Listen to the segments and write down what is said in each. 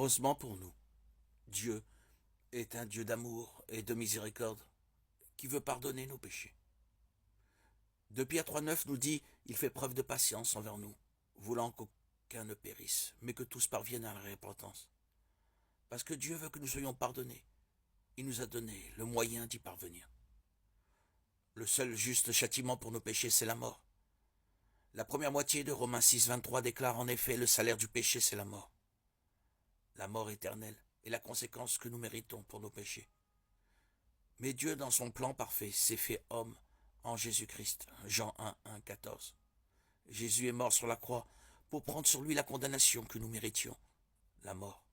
Heureusement pour nous, Dieu est un Dieu d'amour et de miséricorde qui veut pardonner nos péchés. 2 Pierre 3,9 nous dit « Il fait preuve de patience envers nous, voulant qu'aucun ne périsse, mais que tous parviennent à la repentance. » Parce que Dieu veut que nous soyons pardonnés, il nous a donné le moyen d'y parvenir. Le seul juste châtiment pour nos péchés, c'est la mort. La première moitié de Romains 6, 23 déclare en effet « Le salaire du péché, c'est la mort. » La mort éternelle est la conséquence que nous méritons pour nos péchés. Mais Dieu, dans son plan parfait, s'est fait homme en Jésus-Christ. Jean 1, 1, 14. Jésus est mort sur la croix pour prendre sur lui la condamnation que nous méritions, la mort.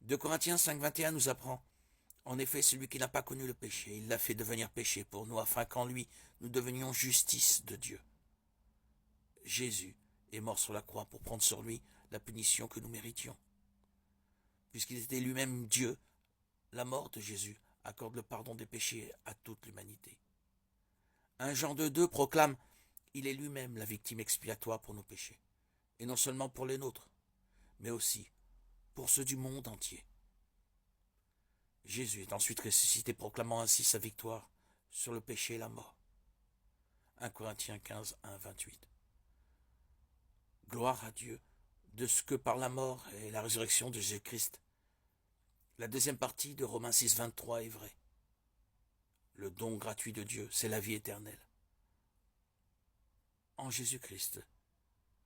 2 Corinthiens 5, 21 nous apprend « En effet, celui qui n'a pas connu le péché, il l'a fait devenir péché pour nous, afin qu'en lui, nous devenions justice de Dieu. » Jésus est mort sur la croix pour prendre sur lui la punition que nous méritions. Puisqu'il était lui-même Dieu, la mort de Jésus accorde le pardon des péchés à toute l'humanité. 1 Jean 2,2 proclame « Il est lui-même la victime expiatoire pour nos péchés, et non seulement pour les nôtres, mais aussi pour ceux du monde entier. » Jésus est ensuite ressuscité, proclamant ainsi sa victoire sur le péché et la mort. 1 Corinthiens 15, 1, 28. Gloire à Dieu de ce que par la mort et la résurrection de Jésus-Christ, la deuxième partie de Romains 6, 23 est vraie. Le don gratuit de Dieu, c'est la vie éternelle. En Jésus-Christ,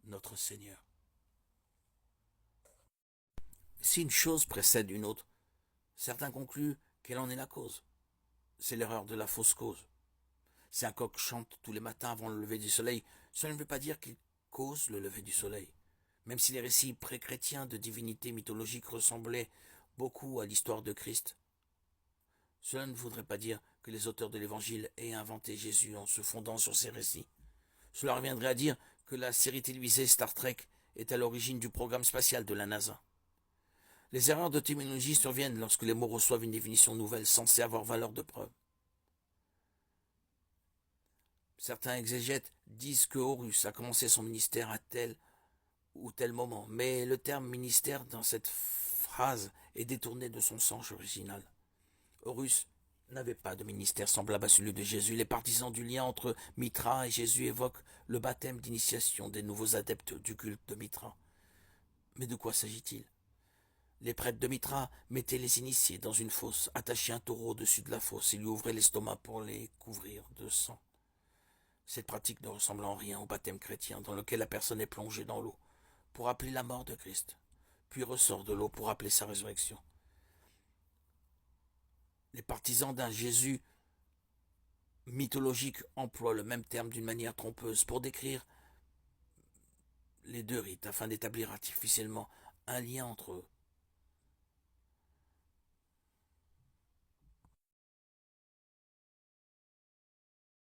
notre Seigneur. Si une chose précède une autre, certains concluent qu'elle en est la cause. C'est l'erreur de la fausse cause. Si un coq chante tous les matins avant le lever du soleil, cela ne veut pas dire qu'il cause le lever du soleil. Même si les récits pré-chrétiens de divinités mythologiques ressemblaient beaucoup à l'histoire de Christ, cela ne voudrait pas dire que les auteurs de l'Évangile aient inventé Jésus en se fondant sur ces récits. Cela reviendrait à dire que la série télévisée Star Trek est à l'origine du programme spatial de la NASA. Les erreurs de terminologie surviennent lorsque les mots reçoivent une définition nouvelle censée avoir valeur de preuve. Certains exégètes disent que Horus a commencé son ministère à tel ou tel moment, mais le terme ministère dans cette phrase est détourné de son sens original. Horus n'avait pas de ministère semblable à celui de Jésus. Les partisans du lien entre Mithra et Jésus évoquent le baptême d'initiation des nouveaux adeptes du culte de Mithra. Mais de quoi s'agit-il? Les prêtres de Mithra mettaient les initiés dans une fosse, attachaient un taureau au-dessus de la fosse et lui ouvraient l'estomac pour les couvrir de sang. Cette pratique ne ressemble en rien au baptême chrétien dans lequel la personne est plongée dans l'eau pour rappeler la mort de Christ, puis ressort de l'eau pour rappeler sa résurrection. Les partisans d'un Jésus mythologique emploient le même terme d'une manière trompeuse pour décrire les deux rites afin d'établir artificiellement un lien entre eux.